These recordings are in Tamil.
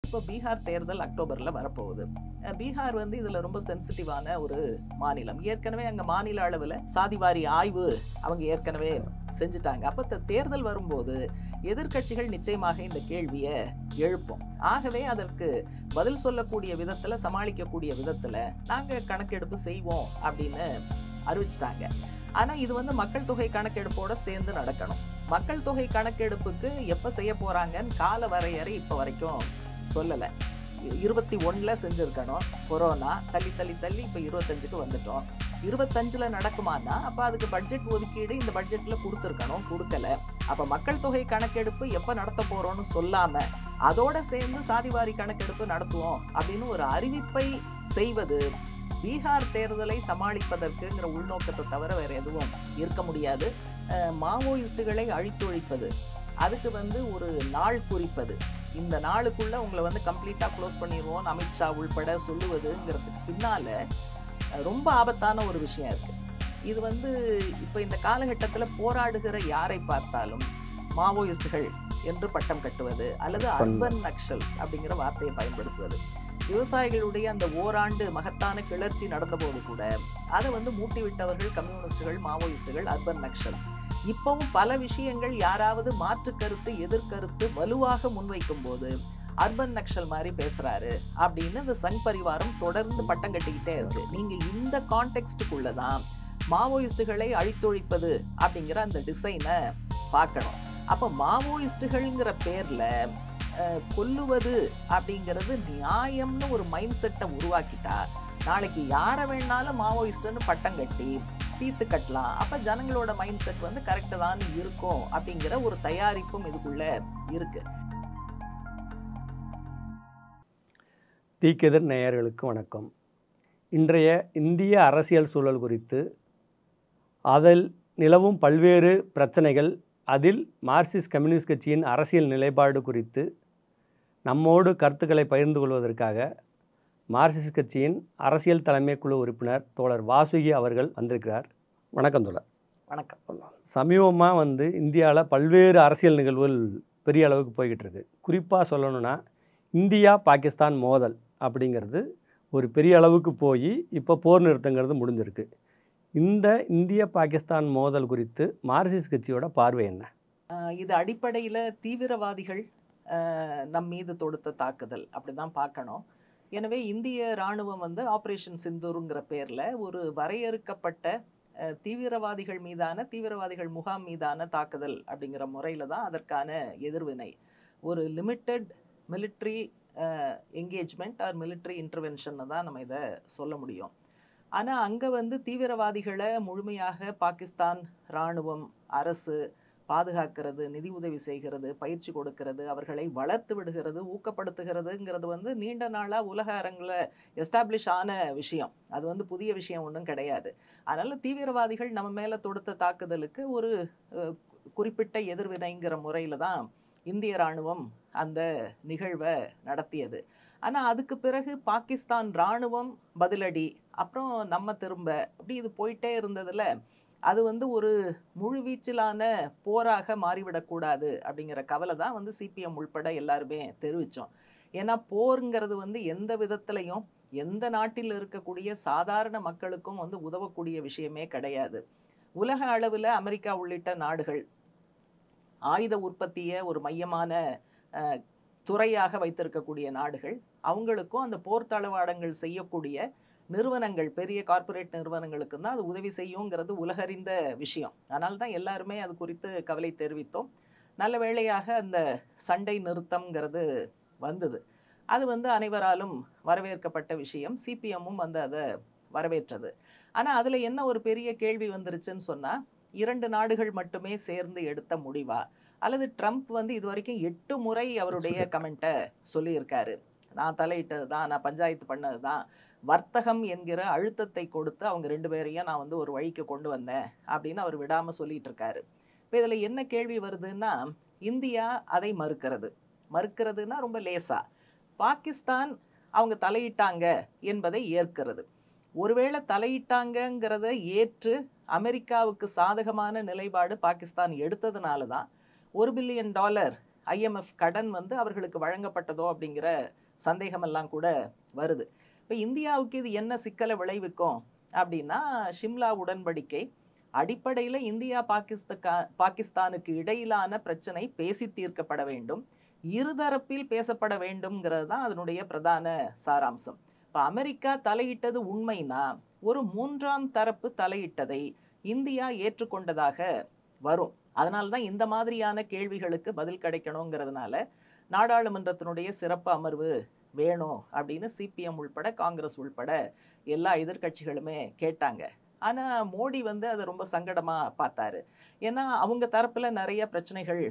இப்போ பீகார் தேர்தல் அக்டோபரில் வரப்போகுது. பீகார் வந்து இதில் ரொம்ப சென்சிட்டிவான ஒரு மாநிலம். ஏற்கனவே அங்கே மாநில அளவில் சாதிவாரி ஆய்வு அவங்க ஏற்கனவே செஞ்சுட்டாங்க. அப்போ தேர்தல் வரும்போது எதிர்க்கட்சிகள் நிச்சயமாக இந்த கேள்வியை எழுப்பும். ஆகவே அதற்கு பதில் சொல்லக்கூடிய விதத்தில், சமாளிக்கக்கூடிய விதத்தில் நாங்கள் கணக்கெடுப்பு செய்வோம் அப்படின்னு அறிவிச்சிட்டாங்க. ஆனால் இது வந்து மக்கள் தொகை கணக்கெடுப்போட சேர்ந்து நடக்கணும். மக்கள் தொகை கணக்கெடுப்புக்கு எப்போ செய்ய போகிறாங்கன்னு கால வரையறை இப்போ வரைக்கும் சொல்லலை. 21 செஞ்சுருக்கணும். கொரோனா தள்ளி தள்ளி தள்ளி இப்போ 25க்கு வந்துட்டோம். 25 நடக்குமானா அப்போ அதுக்கு பட்ஜெட் ஒதுக்கீடு இந்த பட்ஜெட்டில் கொடுத்துருக்கணும், கொடுக்கல. அப்போ மக்கள் தொகை கணக்கெடுப்பு எப்போ நடத்த போகிறோன்னு சொல்லாமல் அதோட சேர்ந்து சாதிவாரி கணக்கெடுப்பு நடத்துவோம் அப்படின்னு ஒரு அறிவிப்பை செய்வது பீகார் தேர்தலை சமாளிப்பதற்குங்கிற உள்நோக்கத்தை தவிர வேறு எதுவும் இருக்க முடியாது. மாவோயிஸ்டுகளை அழித்தொழிப்பது, அதுக்கு வந்து ஒரு நாள் குறிப்பது, இந்த நாளுக்குள்ளே உங்களை வந்து கம்ப்ளீட்டாக க்ளோஸ் பண்ணிடுவோம் அமித்ஷா உள்பட சொல்லுவதுங்கிறதுக்கு பின்னால் ரொம்ப ஆபத்தான ஒரு விஷயம் இருக்குது. இது வந்து இப்போ இந்த காலகட்டத்தில் போராடுகிற யாரை பார்த்தாலும் மாவோயிஸ்டுகள் என்று பட்டம் கட்டுவது அல்லது அர்பன் நக்சல்ஸ் அப்படிங்கிற வார்த்தையை பயன்படுத்துவது. விவசாயிகளுடைய அந்த ஓராண்டு மகத்தான கிளர்ச்சி நடந்தபோது கூட அதை வந்து மூட்டி விட்டவர்கள் கம்யூனிஸ்டுகள், மாவோயிஸ்டுகள், அர்பன் நக்சல்ஸ். இப்பவும் பல விஷயங்கள் யாராவது மாற்று கருத்து, எதிர்கருத்து வலுவாக முன்வைக்கும் போது அர்பன் நக்சல் மாதிரி பேசுறாரு அப்படின்னு இந்த சங் பரிவாரம் தொடர்ந்து பட்டம் கட்டிக்கிட்டே இருக்கு. நீங்க இந்த கான்டெக்ஸ்டுக்குள்ளதான் மாவோயிஸ்டுகளை அழித்தொழிப்பது அப்படிங்கிற அந்த டிசைனை பார்க்கணும். அப்போ மாவோயிஸ்டுகள்ங்கிற பேர்ல கொல்லுவது அப்படிங்கிறது நியாயம்னு ஒரு மைண்ட் செட்டை உருவாக்கிட்டா நாளைக்கு யாரை வேணாலும் மாவோயிஸ்ட்னு பட்டம் கட்டி தீர்த்து கட்டலாம். அப்போ ஜனங்களோட மைண்ட் செட் வந்து கரெக்டாக தான் இருக்கும் அப்படிங்கிற ஒரு தயாரிப்பும் இதுக்குள்ள இருக்கு. தீக்கெதிர் நேயர்களுக்கு வணக்கம். இன்றைய இந்திய அரசியல் சூழல் குறித்து, அதில் நிலவும் பல்வேறு பிரச்சனைகள், அதில் மார்க்சிஸ்ட் கம்யூனிஸ்ட் கட்சியின் அரசியல் நிலைப்பாடு குறித்து நம்மோடு கருத்துக்களை பகிர்ந்து கொள்வதற்காக மார்க்சிஸ்ட் கட்சியின் அரசியல் தலைமை குழு உறுப்பினர் தோழர் வாசுகி அவர்கள் வந்திருக்கிறார். வணக்கம் தோழர். வணக்கம். சமீபமாக வந்து இந்தியாவில் பல்வேறு அரசியல் நிகழ்வுகள் பெரிய அளவுக்கு போய்கிட்டு இருக்கு. குறிப்பாக சொல்லணும்னா இந்தியா பாகிஸ்தான் மோதல் அப்படிங்கிறது ஒரு பெரிய அளவுக்கு போய் இப்போ போர் நிறுத்தங்கிறது முடிஞ்சிருக்கு. இந்த இந்திய பாகிஸ்தான் மோதல் குறித்து மார்க்சிஸ்ட் கட்சியோட பார்வை என்ன? இது அடிப்படையில் தீவிரவாதிகள் நம் மீது தொடுத்த தாக்குதல் அப்படிதான் பார்க்கணும். எனவே இந்திய இராணுவம் வந்து ஆப்ரேஷன் சிந்தூருங்கிற பேரில் ஒரு வரையறுக்கப்பட்ட தீவிரவாதிகள் மீதான, தீவிரவாதிகள் முகாம் மீதான தாக்குதல் அப்படிங்கிற முறையில் தான் அதற்கான எதிர்வினை. ஒரு limited military engagement or military intervention தான் நம்ம இதை சொல்ல முடியும். ஆனால் அங்கே வந்து தீவிரவாதிகளை முழுமையாக பாகிஸ்தான் இராணுவம், அரசு பாதுகாக்கிறது, நிதி உதவி செய்கிறது, பயிற்சி கொடுக்கிறது, அவர்களை வளர்த்து விடுகிறது, ஊக்கப்படுத்துகிறதுங்கிறது வந்து நீண்ட நாளாக உலக அரங்கில் எஸ்டாப்ளிஷ் ஆன விஷயம். அது வந்து புதிய விஷயம் ஒன்றும் கிடையாது. அதனால் தீவிரவாதிகள் நம்ம மேலே தொடுத்த தாக்குதலுக்கு ஒரு குறிப்பிட்ட எதிர்வினைங்கிற முறையில் தான் இந்திய இராணுவம் அந்த நிகழ்வை நடத்தியது. ஆனால் அதுக்கு பிறகு பாகிஸ்தான் இராணுவம் பதிலடி, அப்புறம் நம்ம திரும்ப, அப்படி இது போயிட்டே இருந்ததில் அது வந்து ஒரு முழுவீச்சிலான போராக மாறிவிடக்கூடாது அப்படிங்கிற கவலை தான் வந்து சிபிஎம் உள்பட எல்லாருமே தெரிவித்தோம். ஏன்னா போருங்கிறது வந்து எந்த விதத்துலையும் எந்த நாட்டில் இருக்கக்கூடிய சாதாரண மக்களுக்கும் வந்து உதவக்கூடிய விஷயமே கிடையாது. உலக அளவில் அமெரிக்கா உள்ளிட்ட நாடுகள் ஆயுத உற்பத்தியை ஒரு மையமான துறையாக வைத்திருக்கக்கூடிய நாடுகள், அவங்களுக்கும் அந்த போர் தளவாடங்கள் செய்யக்கூடிய நிறுவனங்கள், பெரிய கார்ப்பரேட் நிறுவனங்களுக்கு தான் அது உதவி செய்யுங்கிறது உலகறிந்த விஷயம். அதனால தான் எல்லாருமே அது குறித்து கவலை தெரிவித்தோம். நல்ல வேளையாக அந்த சண்டை நிறுத்தம்ங்கிறது வந்தது. அது வந்து அனைவராலும் வரவேற்கப்பட்ட விஷயம். சிபிஎம்மும் வந்து அதை வரவேற்றது. ஆனால் அதில் என்ன ஒரு பெரிய கேள்வி வந்துருச்சுன்னு சொன்னால், 2 நாடுகள் மட்டுமே சேர்ந்து எடுத்த முடிவா, அல்லது ட்ரம்ப் வந்து இது வரைக்கும் 8 முறை அவருடைய கமெண்ட்டை சொல்லியிருக்காரு. நான் தலையிட்டது தான், நான் பஞ்சாயத்து பண்ணது தான், வர்த்தகம் என்கிற அழுத்தத்தை கொடுத்து அவங்க 2 பேரையும் நான் வந்து ஒரு வழிக்கு கொண்டு வந்தேன் அப்படின்னு அவர் விடாமல் சொல்லிட்டு இருக்காரு. இப்போ இதில் என்ன கேள்வி வருதுன்னா, இந்தியா அதை மறுக்கிறதுனா ரொம்ப லேசா, பாகிஸ்தான் அவங்க தலையிட்டாங்க என்பதை ஏற்கிறது. ஒருவேளை தலையிட்டாங்கங்கிறத ஏற்று அமெரிக்காவுக்கு சாதகமான நிலைப்பாடு பாகிஸ்தான் எடுத்ததுனால தான் $1 பில்லியன் IMF கடன் வந்து அவர்களுக்கு வழங்கப்பட்டதோ அப்படிங்கிற சந்தேகமெல்லாம் கூட வருது. இப்போ இந்தியாவுக்கு இது என்ன சிக்கலை விளைவிக்கும் அப்படின்னா, ஷிம்லா உடன்படிக்கை அடிப்படையில் இந்தியா பாகிஸ்தானுக்கு இடையிலான பிரச்சனை பேசி தீர்க்கப்பட வேண்டும், இருதரப்பில் பேசப்பட வேண்டும்ங்கிறது தான் அதனுடைய பிரதான சாராம்சம். இப்போ அமெரிக்கா தலையிட்டது உண்மைனா ஒரு மூன்றாம் தரப்பு தலையிட்டதை இந்தியா ஏற்றுக்கொண்டதாக வரும். அதனால தான் இந்த மாதிரியான கேள்விகளுக்கு பதில் கிடைக்கணுங்கிறதுனால நாடாளுமன்றத்தினுடைய சிறப்பு அமர்வு வேணும் அப்படின்னு சிபிஎம் உள்பட காங்கிரஸ் உள்பட எல்லா எதிர்க்கட்சிகளுமே கேட்டாங்க. ஆனால் மோடி வந்து அதை ரொம்ப சங்கடமாக பார்த்தாரு. ஏன்னா அவங்க தரப்பில் நிறைய பிரச்சனைகள்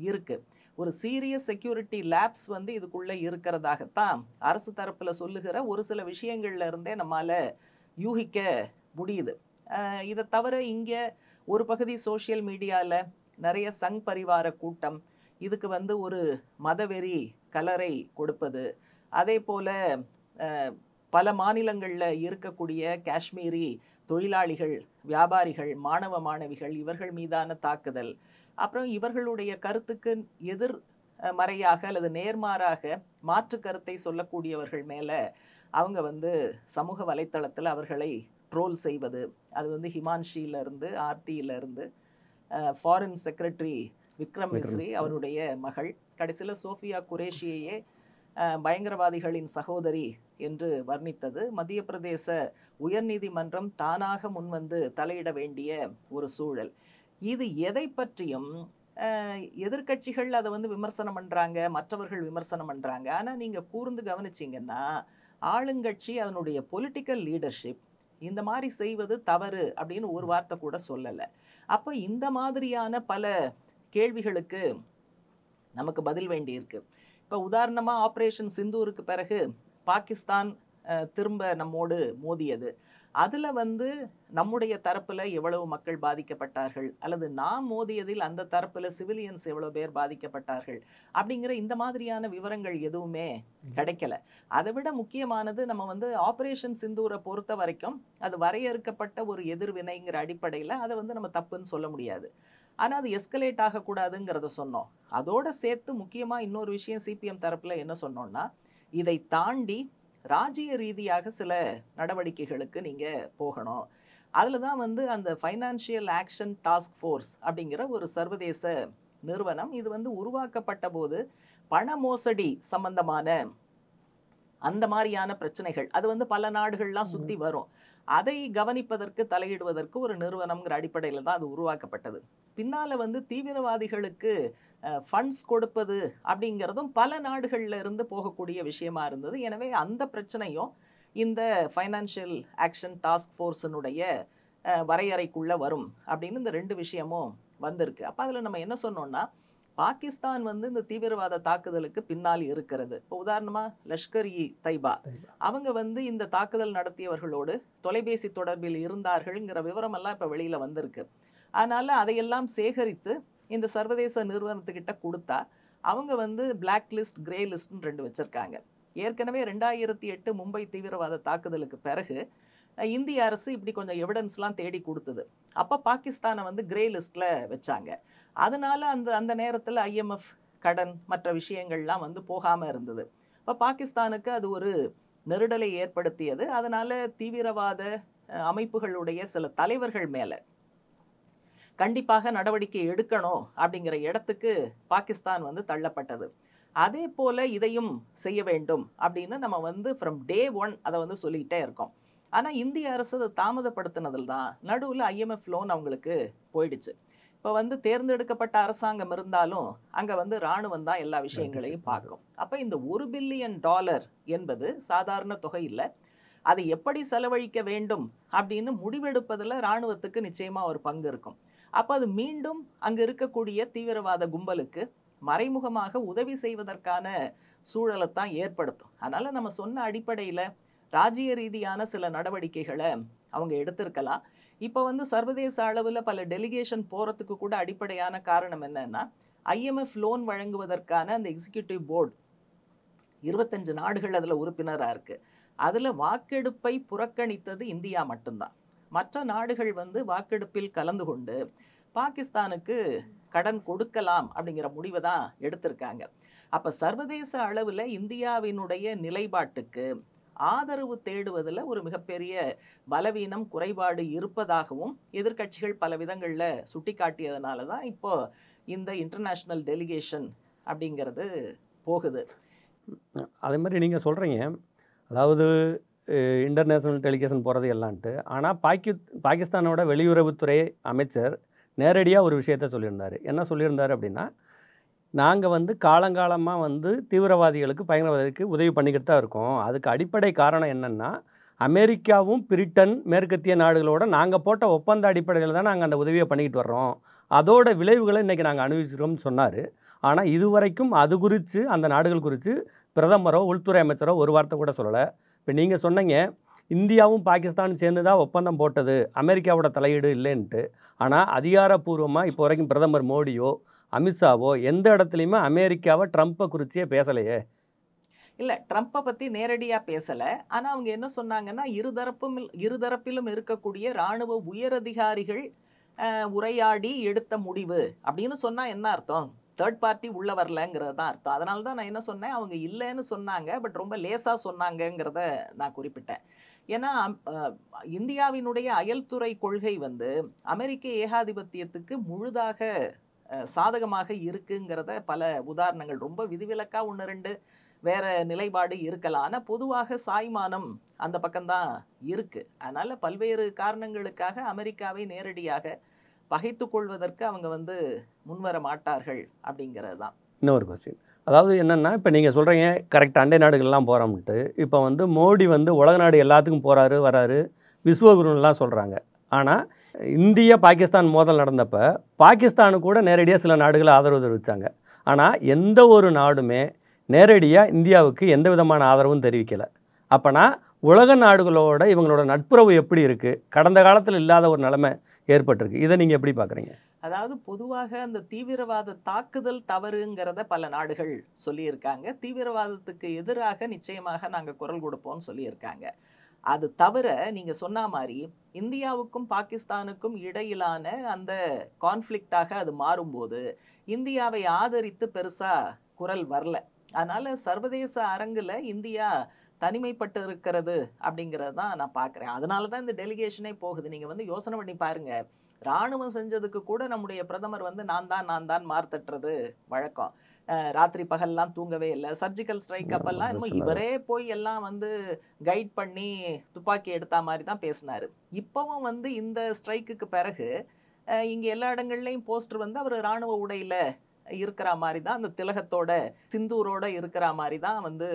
இருக்கு. ஒரு சீரியஸ் செக்யூரிட்டி லேப்ஸ் வந்து இதுக்குள்ளே இருக்கிறதாகத்தான் அரசு தரப்பில் சொல்லுகிற ஒரு சில விஷயங்கள்ல இருந்தே நம்மால் யூகிக்க முடியுது. இதை தவிர இங்கே ஒரு பகுதி சோஷியல் மீடியாவில் நிறைய சங் பரிவார கூட்டம் இதுக்கு வந்து ஒரு மதவெறி கலரை கொடுப்பது, அதே போல் பல மாநிலங்களில் இருக்கக்கூடிய காஷ்மீரி தொழிலாளிகள், வியாபாரிகள், மாணவ மாணவிகள் இவர்கள் மீதான தாக்குதல், அப்புறம் இவர்களுடைய கருத்துக்கு எதிர் மறையாக அல்லது நேர்மாறாக மாற்று கருத்தை சொல்லக்கூடியவர்கள் மேலே அவங்க வந்து சமூக வலைத்தளத்தில் அவர்களை ட்ரோல் செய்வது, அது வந்து ஹிமான்ஷியிலிருந்து ஆர்த்தியிலிருந்து ஃபாரின் செக்ரட்டரி விக்ரம் மிஸ்ரி அவருடைய மகள், கடைசியில் சோஃபியா குரேஷியையே பயங்கரவாதிகளின் சகோதரி என்று வர்ணித்தது. மத்திய பிரதேச உயர்நீதிமன்றம் தானாக முன்வந்து தலையிட வேண்டிய ஒரு சூழல். இது எதை பற்றியும் எதிர்க்கட்சிகள் அதை வந்து விமர்சனம் பண்ணுறாங்க, மற்றவர்கள் விமர்சனம் பண்ணுறாங்க. ஆனால் நீங்கள் கூர்ந்து கவனிச்சிங்கன்னா ஆளுங்கட்சி அதனுடைய பொலிட்டிக்கல் லீடர்ஷிப் இந்த மாதிரி செய்வது தவறு அப்படின்னு ஒரு வார்த்தை கூட சொல்லலை. அப்போ இந்த மாதிரியான பல கேள்விகளுக்கு நமக்கு பதில் வேண்டியிருக்கு. இப்போ உதாரணமாக ஆப்ரேஷன் சிந்தூருக்கு பிறகு பாகிஸ்தான் திரும்ப நம்மோடு மோதியது. அதில் வந்து நம்முடைய தரப்பில் எவ்வளவு மக்கள் பாதிக்கப்பட்டார்கள், அல்லது நாம் மோதியதில் அந்த தரப்பில் சிவிலியன்ஸ் எவ்வளோ பேர் பாதிக்கப்பட்டார்கள் அப்படிங்கிற இந்த மாதிரியான விவரங்கள் எதுவுமே கிடைக்கல. அதை விட முக்கியமானது, நம்ம வந்து ஆப்ரேஷன் சிந்தூரை பொறுத்த வரைக்கும் அது வரையறுக்கப்பட்ட ஒரு எதிர்வினைங்கிற அடிப்படையில் அதை வந்து நம்ம தப்புன்னு சொல்ல முடியாது. ஆனால் அது எஸ்கலேட் ஆகக்கூடாதுங்கிறத சொன்னோம். அதோடு சேர்த்து முக்கியமாக இன்னொரு விஷயம் சிபிஎம் தரப்பில் என்ன சொன்னோம்னா, இதை தாண்டி ராஜ்ய ரீதியாக சில நடவடிக்கைகளுக்கு நீங்கள் போகணும். அதில் தான் வந்து அந்த ஃபைனான்ஷியல் ஆக்ஷன் டாஸ்க் ஃபோர்ஸ் அப்படிங்கிற ஒரு சர்வதேச நிறுவனம் இது வந்து உருவாக்கப்பட்ட போது பண மோசடி சம்பந்தமான அந்த மாதிரியான பிரச்சனைகள் அது வந்து பல நாடுகள்லாம் சுற்றி வரும். அதை கவனிப்பதற்கு தலையிடுவதற்கு ஒரு நிறுவனம்ங்கிற அடிப்படையில் தான் அது உருவாக்கப்பட்டது. பின்னால் வந்து தீவிரவாதிகளுக்கு ஃபண்ட்ஸ் கொடுப்பது அப்படிங்கிறதும் பல நாடுகளில் இருந்து போகக்கூடிய விஷயமா இருந்தது. எனவே அந்த பிரச்சனையும் இந்த ஃபைனான்ஷியல் ஆக்ஷன் டாஸ்க் ஃபோர்ஸினுடைய வரையறைக்குள்ளே வரும் அப்படின்னு இந்த ரெண்டு விஷயமும் வந்திருக்கு. அப்போ அதில் நம்ம என்ன சொன்னோம்னா, பாகிஸ்தான் வந்து இந்த தீவிரவாத தாக்குதலுக்கு பின்னால் இருக்கிறது. இப்போ உதாரணமாக லஷ்கர்-இ-தொய்பா அவங்க வந்து இந்த தாக்குதல் நடத்தியவர்களோடு தொலைபேசி தொடர்பில் இருந்தார்கள்ங்கிற விவரமெல்லாம் இப்போ வெளியில் வந்திருக்கு. அதனால் அதையெல்லாம் சேகரித்து இந்த சர்வதேச நிறுவனத்துக்கிட்ட கொடுத்தா அவங்க வந்து பிளாக் லிஸ்ட், கிரே லிஸ்ட்னு ரெண்டு வச்சுருக்காங்க. ஏற்கனவே 2008 மும்பை தீவிரவாத தாக்குதலுக்கு பிறகு இந்திய அரசு இப்படி கொஞ்சம் எவிடன்ஸ்லாம் தேடி கொடுத்தது. அப்போ பாகிஸ்தானை வந்து கிரே லிஸ்ட்டில் வச்சாங்க. அதனால அந்த நேரத்தில் IMF கடன் மற்ற விஷயங்கள்லாம் வந்து போகாமல் இருந்தது. இப்போ பாகிஸ்தானுக்கு அது ஒரு நெருடலை ஏற்படுத்தியது. அதனால் தீவிரவாத அமைப்புகளுடைய சில தலைவர்கள் மேலே கண்டிப்பாக நடவடிக்கை எடுக்கணும் அப்படிங்கிற இடத்துக்கு பாகிஸ்தான் வந்து தள்ளப்பட்டது. அதே போல் இதையும் செய்ய வேண்டும் அப்படின்னு நம்ம வந்து ஃப்ரம் டே 1 அதை வந்து சொல்லிக்கிட்டே இருக்கோம். ஆனால் இந்திய அரசு அதை தாமதப்படுத்தினதில் தான் நடுவில் IMF லோன் அவங்களுக்கு போயிடுச்சு. இப்போ வந்து தேர்ந்தெடுக்கப்பட்ட அரசாங்கம் இருந்தாலும் அங்கே வந்து இராணுவம் தான் எல்லா விஷயங்களையும் பார்க்கும். அப்போ இந்த $1 பில்லியன் என்பது சாதாரண தொகை இல்லை. அதை எப்படி செலவழிக்க வேண்டும் அப்படின்னு முடிவெடுப்பதில் இராணுவத்துக்கு நிச்சயமாக ஒரு பங்கு இருக்கும். அப்போ அது மீண்டும் அங்கே இருக்கக்கூடிய தீவிரவாத கும்பலுக்கு மறைமுகமாக உதவி செய்வதற்கான சூழலைத்தான் ஏற்படுத்தும். அதனால் நம்ம சொன்ன அடிப்படையில் ராஜ்ய ரீதியான சில நடவடிக்கைகளை அவங்க எடுத்திருக்கலாம். இப்போ வந்து சர்வதேச அளவில் பல டெலிகேஷன் போகிறதுக்கு கூட அடிப்படையான காரணம் என்னன்னா, IMF லோன் வழங்குவதற்கான அந்த எக்ஸிக்யூட்டிவ் போர்டு 25 நாடுகள் அதில் உறுப்பினராக இருக்குது. அதில் வாக்கெடுப்பை புறக்கணித்தது இந்தியா மட்டும்தான். மற்ற நாடுகள் வந்து வாக்கெடுப்பில் கலந்து கொண்டு பாகிஸ்தானுக்கு கடன் கொடுக்கலாம் அப்படிங்கிற முடிவை தான் எடுத்திருக்காங்க. அப்ப சர்வதேச அளவில் இந்தியாவினுடைய நிலைப்பாட்டுக்கு ஆதரவு தேடுவதில் ஒரு மிகப்பெரிய பலவீனம், குறைபாடு இருப்பதாகவும் எதிர்க்கட்சிகள் பல விதங்களில் சுட்டி காட்டியதுனால தான் இப்போ இந்த இன்டர்நேஷ்னல் டெலிகேஷன் அப்படிங்கிறது போகுது. அதே மாதிரி நீங்கள் சொல்கிறீங்க, அதாவது இன்டர்நேஷ்னல் டெலிகேஷன் போகிறது எல்லான்ட்டு. ஆனால் பாகிஸ்தானோட வெளியுறவுத்துறை அமைச்சர் நேரடியாக ஒரு விஷயத்த சொல்லியிருந்தார். என்ன சொல்லியிருந்தார் அப்படின்னா, நாங்கள் வந்து காலங்காலமாக வந்து தீவிரவாதிகளுக்கு பயங்கரவாதிகளுக்கு உதவி பண்ணிக்கிட்டு தான் இருக்கோம். அதுக்கு அடிப்படை காரணம் என்னென்னா, அமெரிக்காவும் பிரிட்டன் மேற்கத்திய நாடுகளோட நாங்கள் போட்ட ஒப்பந்த அடிப்படையில் தான் நாங்கள் அந்த உதவியை பண்ணிக்கிட்டு வர்றோம். அதோட விளைவுகளை இன்றைக்கி நாங்கள் அனுபவிக்கிறோம்னு சொன்னார். ஆனால் இதுவரைக்கும் அது குறித்து, அந்த நாடுகள் குறித்து பிரதமரோ உள்துறை அமைச்சரோ ஒரு வார்த்தை கூட சொல்லலை. இப்போ நீங்கள் சொன்னீங்க, இந்தியாவும் பாகிஸ்தானும் சேர்ந்து தான் ஒப்பந்தம் போட்டது, அமெரிக்காவோட தலையீடு இல்லைன்ட்டு. ஆனால் அதிகாரப்பூர்வமாக இப்போ வரைக்கும் பிரதமர் மோடியோ அமித்ஷாவோ எந்த இடத்துலையுமே அமெரிக்காவை ட்ரம்ப்பை குறிச்சியே பேசலையே. இல்லை, ட்ரம்ப்பை பற்றி நேரடியாக பேசலை. ஆனால் அவங்க என்ன சொன்னாங்கன்னா, இருதரப்பிலும் இருக்கக்கூடிய இராணுவ உயரதிகாரிகள் உரையாடி எடுத்த முடிவு அப்படின்னு சொன்னால் என்ன அர்த்தம்? தேர்ட் பார்ட்டி உள்ள வரலங்கிறது தான் அர்த்தம். அதனால தான் நான் என்ன சொன்னேன், அவங்க இல்லைன்னு சொன்னாங்க, பட் ரொம்ப லேசாக சொன்னாங்கங்கிறத நான் குறிப்பிட்டேன். ஏன்னா இந்தியாவினுடைய அயல்துறை கொள்கை வந்து அமெரிக்க ஏகாதிபத்தியத்துக்கு முழுதாக சாதகமாக இருக்குங்கிறத பல உதாரணங்கள், ரொம்ப விதிவிலக்காக 1-2 வேற நிலைப்பாடு இருக்கலாம். ஆனால் பொதுவாக சாய்மானம் அந்த பக்கம்தான் இருக்குது. அதனால் பல்வேறு காரணங்களுக்காக அமெரிக்காவை நேரடியாக பகைத்து கொள்வதற்கு அவங்க வந்து முன்வர மாட்டார்கள் அப்படிங்கிறது தான். இன்னொரு கொஸ்டின், அதாவது என்னென்னா, இப்போ நீங்கள் சொல்கிறீங்க கரெக்டாக அண்டை நாடுகள்லாம் போகிறோம்ட்டு. இப்போ வந்து மோடி வந்து உலக நாடு எல்லாத்துக்கும் போகிறாரு வராரு, விஸ்வகுருலாம் சொல்கிறாங்க. ஆனால் இந்தியா பாகிஸ்தான் மோதல் நடந்தப்போ பாகிஸ்தானுக்கு கூட நேரடியாக சில நாடுகள் ஆதரவு தெரிவித்தாங்க. ஆனால் எந்த ஒரு நாடுமே நேரடியாக இந்தியாவுக்கு எந்த விதமான ஆதரவும் தெரிவிக்கலை. அப்போனா உலக நாடுகளோட இவங்களோட நட்புறவு எப்படி இருக்குது? கடந்த காலத்தில் இல்லாத ஒரு நிலைமை ஏற்பட்டிருக்கு. இதை நீங்கள் எப்படி பார்க்குறீங்க? அதாவது பொதுவாக அந்த தீவிரவாத தாக்குதல் தவறுங்கிறத பல நாடுகள் சொல்லியிருக்காங்க. தீவிரவாதத்துக்கு எதிராக நிச்சயமாக நாங்கள் குரல் கொடுப்போம்னு சொல்லியிருக்காங்க. அது தவிர நீங்கள் சொன்ன மாதிரி இந்தியாவுக்கும் பாகிஸ்தானுக்கும் இடையிலான அந்த கான்ஃப்ளிக்டாக அது மாறும்போது இந்தியாவை ஆதரித்து பெருசாக குரல் வரல. அதனால் சர்வதேச அரங்கில் இந்தியா தனிமைப்பட்டு இருக்கிறது அப்படிங்கிறது தான் நான் பார்க்குறேன். அதனால தான் இந்த டெலிகேஷனே போகுது. நீங்கள் வந்து யோசனை பண்ணி பாருங்கள், இராணுவம் செஞ்சதுக்கு கூட நம்முடைய பிரதமர் வந்து நான் தான் மார்த்தட்டுறது வழக்கம். ராத்திரி பகல்லாம் தூங்கவே இல்லை. சர்ஜிக்கல் ஸ்ட்ரைக் அப்பெல்லாம் இன்னும் இவரே போய் எல்லாம் வந்து கைட் பண்ணி துப்பாக்கி எடுத்தா மாதிரி தான் பேசினார். இப்போவும் வந்து இந்த ஸ்ட்ரைக்குக்கு பிறகு இங்கே எல்லா இடங்கள்லையும் போஸ்டர் வந்து அவர் இராணுவ உடையில் இருக்கிற மாதிரி தான், அந்த திலகத்தோட சிந்தூரோட இருக்கிற மாதிரி தான் வந்து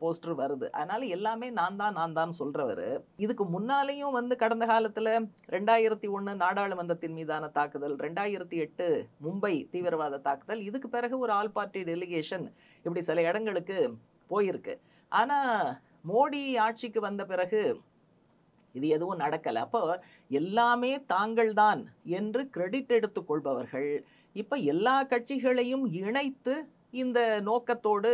போஸ்டர் வருது. அதனால எல்லாமே நான் தான் சொல்றவர். இதுக்கு முன்னாலேயும் வந்து கடந்த காலத்தில் 2001 நாடாளுமன்றத்தின் மீதான தாக்குதல், 2008 மும்பை தீவிரவாத தாக்குதல், இதுக்கு பிறகு ஒரு ஆல் பார்ட்டி டெலிகேஷன் இப்படி சில இடங்களுக்கு போயிருக்கு. ஆனால் மோடி ஆட்சிக்கு வந்த பிறகு இது எதுவும் நடக்கலை. அப்போ எல்லாமே தாங்கள் தான் என்று கிரெடிட் எடுத்துக்கொள்பவர்கள் இப்போ எல்லா கட்சிகளையும் இணைத்து இந்த நோக்கத்தோடு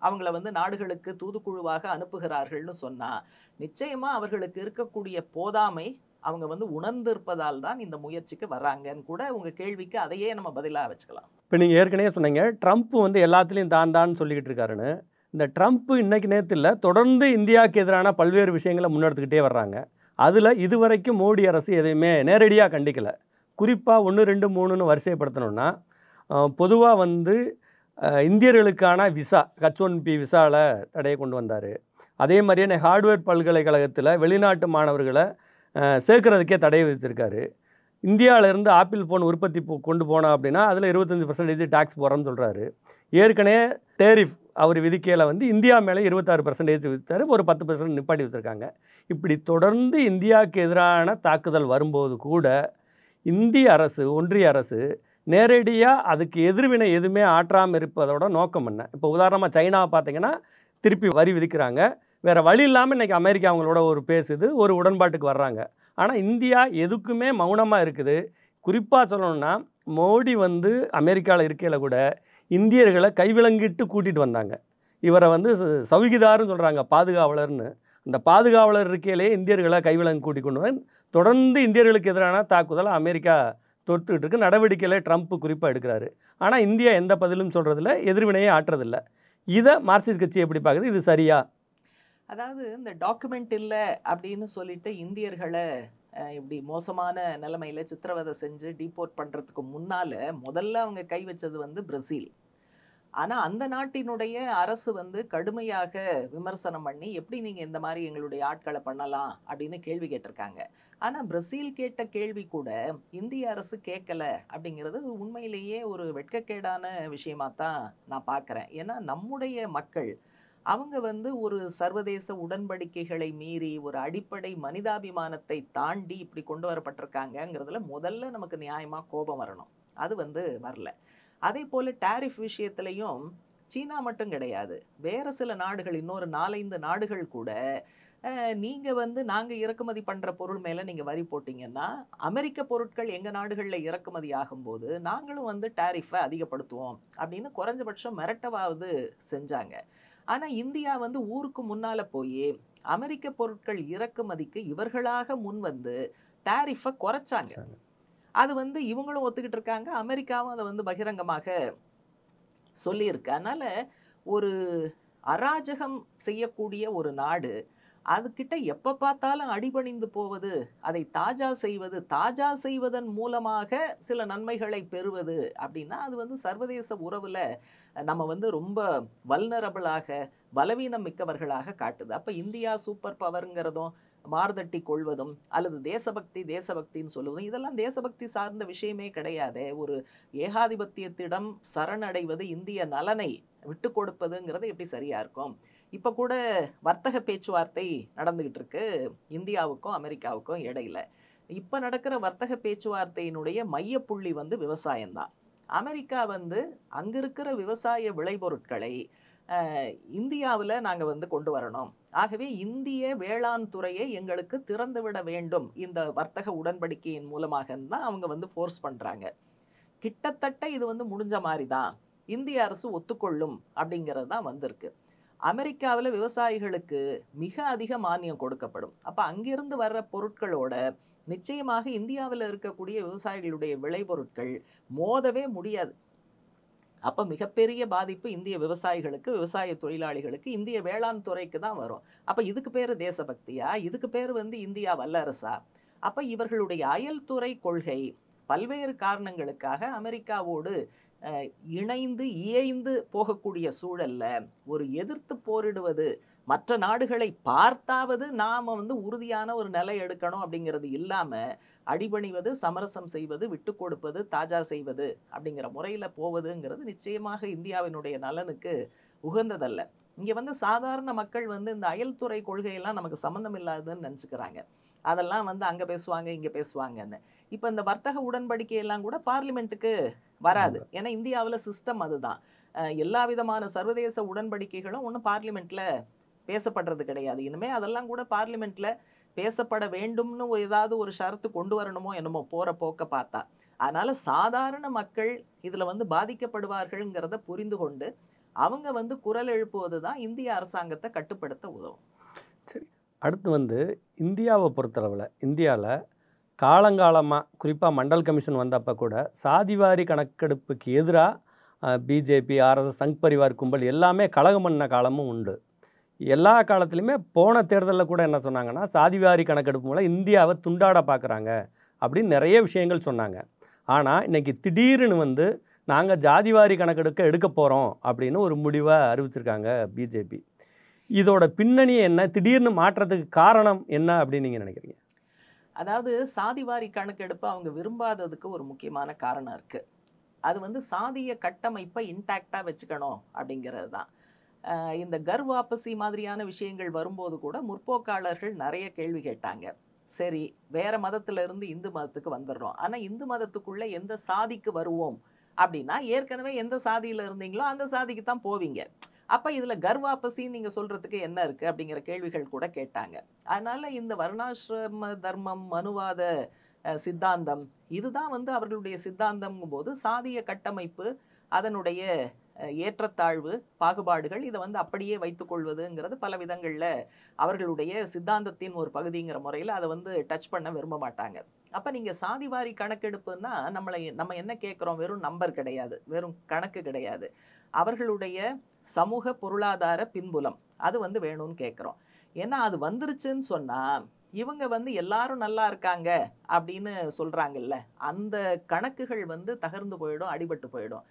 அவங்கள வந்து நாடுகளுக்கு தூதுக்குழுவாக அனுப்புகிறார்கள்னு சொன்னால் நிச்சயமாக அவர்களுக்கு இருக்கக்கூடிய போதாமை அவங்க வந்து உணர்ந்திருப்பதால் தான் இந்த முயற்சிக்கு வர்றாங்கன்னு கூட உங்கள் கேள்விக்கு அதையே நம்ம பதிலாக வச்சுக்கலாம். இப்போ நீங்கள் ஏற்கனவே சொன்னீங்க ட்ரம்ப் வந்து எல்லாத்துலேயும் தான் சொல்லிக்கிட்டு இருக்காருன்னு. இந்த ட்ரம்ப் இன்னைக்கு நேற்று இல்லை, தொடர்ந்து இந்தியாவுக்கு எதிரான பல்வேறு விஷயங்களை முன்னெடுத்துக்கிட்டே வர்றாங்க. அதில் இதுவரைக்கும் மோடி அரசு எதையுமே நேரடியாக கண்டிக்கலை. குறிப்பாக 1, 2, 3ன்னு வரிசைப்படுத்தணுன்னா, பொதுவாக வந்து இந்தியர்களுக்கான விசா H1B விசாவில் தடையை கொண்டு வந்தார். அதே மாதிரியே ஹார்ட்வேர் பல்கலைக்கழகத்தில் வெளிநாட்டு மாணவர்களை சேர்க்கறதுக்கே தடை விதிச்சிருக்காரு. இந்தியாவிலேருந்து ஆப்பிள் ஃபோன் உற்பத்தி கொண்டு போனோம் அப்படின்னா அதில் 25% டாக்ஸ் போகிறோன்னு சொல்கிறாரு. ஏற்கனவே டேரிஃப் அவர் விதிக்கையில் வந்து இந்தியா மேலே 26% விதித்தார், ஒரு 10% நிப்பாட்டி வச்சுருக்காங்க. இப்படி தொடர்ந்து இந்தியாவுக்கு எதிரான தாக்குதல் வரும்போது கூட இந்திய அரசு, ஒன்றிய அரசு நேரடியாக அதுக்கு எதிர்வினை எதுவுமே ஆற்றாமல் இருப்பதோட நோக்கம் என்ன? இப்போ உதாரணமாக சைனாவை பார்த்தீங்கன்னா திருப்பி வரி விதிக்கிறாங்க. வேறு வழி இல்லாமல் இன்றைக்கி அமெரிக்கா அவங்களோட ஒரு பேசுது, ஒரு உடன்பாட்டுக்கு வர்றாங்க. ஆனால் இந்தியா எதுக்குமே மௌனமாக இருக்குது. குறிப்பாக சொல்லணும்னா மோடி வந்து அமெரிக்காவில் இருக்கையில் கூட இந்தியர்களை கைவிலங்கிட்டு கூட்டிகிட்டு வந்தாங்க. இவரை வந்து சௌகிதார்னு சொல்கிறாங்க, பாதுகாவலர்னு. அந்த பாதுகாவலர் இருக்கையிலே இந்தியர்களை கைவிலங்கு கூட்டி கொண்டு வந்து தொடர்ந்து இந்தியர்களுக்கு எதிரான தாக்குதலை அமெரிக்கா தொடுத்துக்கிட்டு இருக்கு. நடவடிக்கைகளை ட்ரம்ப் குறிப்பாக எடுக்கிறாரு. ஆனால் இந்தியா எந்த பதிலும் சொல்கிறதில்ல, எதிர்வினையே ஆற்றுறதில்ல. இதை மார்க்சிஸ்ட் கட்சி எப்படி பார்க்குது? இது சரியா? அதாவது இந்த டாக்குமெண்ட் இல்ல அப்படின்னு சொல்லிட்டு இந்தியர்களை இப்படி மோசமான நிலைமையில சித்திரவதை செஞ்சு டீபோர்ட் பண்றதுக்கு முன்னால முதல்ல அவங்க கை வச்சது வந்து பிரேசில். ஆனா அந்த நாட்டினுடைய அரசு வந்து கடுமையாக விமர்சனம் பண்ணி எப்படி நீங்க இந்த மாதிரி எங்களுடைய ஆட்களை பண்ணலாம் அப்படின்னு கேள்வி கேட்டிருக்காங்க. ஆனா பிரேசில் கேட்ட கேள்வி கூட இந்திய அரசு கேட்கல அப்படிங்கிறது உண்மையிலேயே ஒரு வெட்கக்கேடான விஷயமா தான் நான் பார்க்கிறேன். ஏன்னா நம்முடைய மக்கள் அவங்க வந்து ஒரு சர்வதேச உடன்படிக்கைகளை மீறி ஒரு அடிப்படை மனிதாபிமானத்தை தாண்டி இப்படி கொண்டு வரப்பட்டிருக்காங்கங்கிறதுல முதல்ல நமக்கு நியாயமா கோபம் வரணும். அது வந்து வரல. அதே போல டாரிஃப் விஷயத்திலையும் சீனா மட்டும் கிடையாது, வேற சில நாடுகள், இன்னொரு 4-5 நாடுகள் கூட நீங்க வந்து நாங்க இறக்குமதி பண்ற பொருள் மேல நீங்க வரி போட்டீங்கன்னா அமெரிக்க பொருட்கள் எங்க நாடுகள்ல இறக்குமதி ஆகும்போது நாங்களும் வந்து டாரிஃபை அதிகப்படுத்துவோம் அப்படின்னு குறைஞ்சபட்சம் மிரட்டவாவது செஞ்சாங்க. ஆனா இந்தியா வந்து ஊருக்கு முன்னால போய் அமெரிக்க பொருட்கள் இறக்குமதிக்கு இவர்களாக முன் வந்து டாரிஃபை குறைச்சாங்க. அது வந்து இவங்களும் ஒத்துக்கிட்டு இருக்காங்க, அமெரிக்காவும் அதை வந்து பகிரங்கமாக சொல்லியிருக்கு. அதனால ஒரு அராஜகம் செய்யக்கூடிய ஒரு நாடு அதுகிட்ட எப்ப பார்த்தாலும் அடிபணிந்து போவது, அதை தாஜா செய்வது, தாஜா செய்வதன் மூலமாக சில நன்மைகளை பெறுவது அப்படின்னா அது வந்து சர்வதேச உறவுல நம்ம வந்து ரொம்ப வல்னரபிளாக, பலவீனம் மிக்கவர்களாக காட்டுது. அப்ப இந்தியா சூப்பர் பவர்ங்கிறதும் மார்தட்டி கொள்வதும் அல்லது தேசபக்தி தேசபக்தின்னு சொல்லுவதும் இதெல்லாம் தேசபக்தி சார்ந்த விஷயமே கிடையாது. ஒரு ஏகாதிபத்தியத்திடம் சரணடைவது, இந்திய நலனை விட்டு கொடுப்பதுங்கிறது எப்படி சரியா இருக்கும்? இப்ப கூட வர்த்தக பேச்சுவார்த்தை நடந்துகிட்டு இருக்கு இந்தியாவுக்கும் அமெரிக்காவுக்கும் இடையில. இப்ப நடக்கிற வர்த்தக பேச்சுவார்த்தையினுடைய மையப்புள்ளி வந்து விவசாயம்தான். அமெரிக்கா வந்து அங்க இருக்கிற விவசாய விளைபொருட்களை இந்தியாவில் நாங்க வந்து கொண்டு வரணும், ஆகவே இந்திய வேளாண் துறையை எங்களுக்கு திறந்துவிட வேண்டும் இந்த வர்த்தக உடன்படிக்கையின் மூலமாக தான் அவங்க வந்து ஃபோர்ஸ் பண்றாங்க. கிட்டத்தட்ட இது வந்து முடிஞ்ச மாதிரி தான், இந்திய அரசு ஒத்துக்கொள்ளும் அப்படிங்கிறது தான் வந்திருக்கு. அமெரிக்காவில் விவசாயிகளுக்கு மிக அதிக மானியம் கொடுக்கப்படும். அப்ப அங்கிருந்து வர்ற பொருட்களோட நிச்சயமாக இந்தியாவில் இருக்கக்கூடிய விவசாயிகளுடைய விளைபொருட்கள் மோதவே முடியாது. அப்ப மிகப்பெரிய பாதிப்பு இந்திய விவசாயிகளுக்கு, விவசாய தொழிலாளிகளுக்கு, இந்திய வேளாண் துறைக்கு தான் வரும். அப்ப இதுக்கு பேரு தேசபக்தியா? இதுக்கு பேரு வந்து இந்தியா வல்லரசா? அப்ப இவர்களுடைய அயல்துறை கொள்கை பல்வேறு காரணங்களுக்காக அமெரிக்காவோடு இணைந்து இயைந்து போகக்கூடிய சூழல்ல ஒரு எதிர்த்து போரிடுவது, மற்ற நாடுகளை பார்த்தாவது நாம வந்து உறுதியான ஒரு நிலை எடுக்கணும் அப்படிங்கிறது இல்லாம அடிபணிவது, சமரசம் செய்வது, விட்டு கொடுப்பது, தாஜா செய்வது அப்படிங்கிற முறையில போவதுங்கிறது நிச்சயமாக இந்தியாவினுடைய நலனுக்கு உகந்ததல்ல. இங்க வந்து சாதாரண மக்கள் வந்து இந்த அயல்துறை கொள்கையெல்லாம் நமக்கு சம்மந்தம் இல்லாததுன்னு நினைச்சுக்கிறாங்க. அதெல்லாம் வந்து அங்க பேசுவாங்க, இங்க பேசுவாங்கன்னு. இப்ப இந்த வர்த்தக உடன்படிக்கை எல்லாம் கூட பார்லிமெண்ட்டுக்கு வராது. ஏன்னா இந்தியாவுல சிஸ்டம் அதுதான். எல்லா விதமான சர்வதேச உடன்படிக்கைகளும் ஒன்றும் பார்லிமெண்ட்ல பேசப்படுறது கிடையாது. இனிமே அதெல்லாம் கூட பார்லிமெண்ட்ல பேசப்பட வேண்டும்னு ஏதாவது ஒரு ஷரத்து கொண்டு வரணுமோ என்னமோ போற போக்க பார்த்தா. அதனால சாதாரண மக்கள் இதுல வந்து பாதிக்கப்படுவார்கள்ங்கிறத புரிந்து கொண்டு அவங்க வந்து குரல் எழுப்புவது தான் இந்திய அரசாங்கத்தை கட்டுப்படுத்த உதவும். சரி, அடுத்து வந்து இந்தியாவை பொறுத்தளவில் இந்தியாவில் காலங்காலமாக குறிப்பாக மண்டல் கமிஷன் வந்தப்போ கூட சாதிவாரி கணக்கெடுப்புக்கு எதிராக பிஜேபி, ஆர்எஸ்எஸ், சங் பரிவார் கும்பல் எல்லாமே கலகம் பண்ண காலமும் உண்டு. எல்லா காலத்துலையுமே போன தேர்தலில் கூட என்ன சொன்னாங்கன்னா, சாதிவாரி கணக்கெடுப்பு மூலம் இந்தியாவை துண்டாட பார்க்குறாங்க அப்படின்னு நிறைய விஷயங்கள் சொன்னாங்க. ஆனால் இன்றைக்கி திடீர்னு வந்து நாங்கள் ஜாதிவாரி கணக்கெடுக்க எடுக்க போகிறோம் அப்படின்னு ஒரு முடிவை அறிவிச்சிருக்காங்க பிஜேபி. இதோட பின்னணி என்ன? திடீர்னு மாற்றத்துக்கு காரணம் என்ன அப்படின்னு நீங்கள் நினைக்கிறீங்க? அதாவது சாதிவாரி கணக்கெடுப்பு அவங்க விரும்பாததுக்கு ஒரு முக்கியமான காரணம் இருக்கு. அது வந்து சாதிய கட்டமைப்பை இன்டாக்டா வச்சுக்கணும் அப்படிங்கிறது தான். இந்த கர் வாபசி மாதிரியான விஷயங்கள் வரும்போது கூட முற்போக்காளர்கள் நிறைய கேள்வி கேட்டாங்க. சரி, வேற மதத்துல இருந்து இந்து மதத்துக்கு வந்துடுறோம், ஆனா இந்து மதத்துக்குள்ள எந்த சாதிக்கு வருவோம் அப்படின்னா ஏற்கனவே எந்த சாதியில இருந்தீங்களோ அந்த சாதிக்கு தான் போவீங்க. அப்ப இதுல கர் வாபசின்னு நீங்க சொல்றதுக்கு என்ன இருக்கு அப்படிங்கிற கேள்விகள் கூட கேட்டாங்க. அதனால இந்த வர்ணாசிரம தர்மம், மனுவாத சித்தாந்தம் இதுதான் வந்து அவர்களுடைய சித்தாந்தம்ங்கும் போது சாதிய கட்டமைப்பு, அதனுடைய ஏற்றத்தாழ்வு, பாகுபாடுகள் இதை வந்து அப்படியே வைத்துக்கொள்வதுங்கிறது பல விதங்கள்ல அவர்களுடைய சித்தாந்தத்தின் ஒரு பகுதிங்கிற முறையில் அதை வந்து டச் பண்ண விரும்ப மாட்டாங்க. அப்ப நீங்க சாதிவாரி கணக்கெடுப்புன்னா நம்ம என்ன கேட்கிறோம்? வெறும் நம்பர் கிடையாது. வெறும் கணக்கு கிடையாது. அவர்களுடைய சமூக பொருளாதார பின்புலம் அது வந்து வேணும்னு கேட்கிறோம். ஏன்னா அது வந்துருச்சுன்னு சொன்னா, இவங்க வந்து எல்லாரும் நல்லா இருக்காங்க அப்படின்னு சொல்றாங்கல்ல. அந்த கணக்குகள் வந்து தகர்ந்து போயிடும், அடிபட்டு போயிடும்.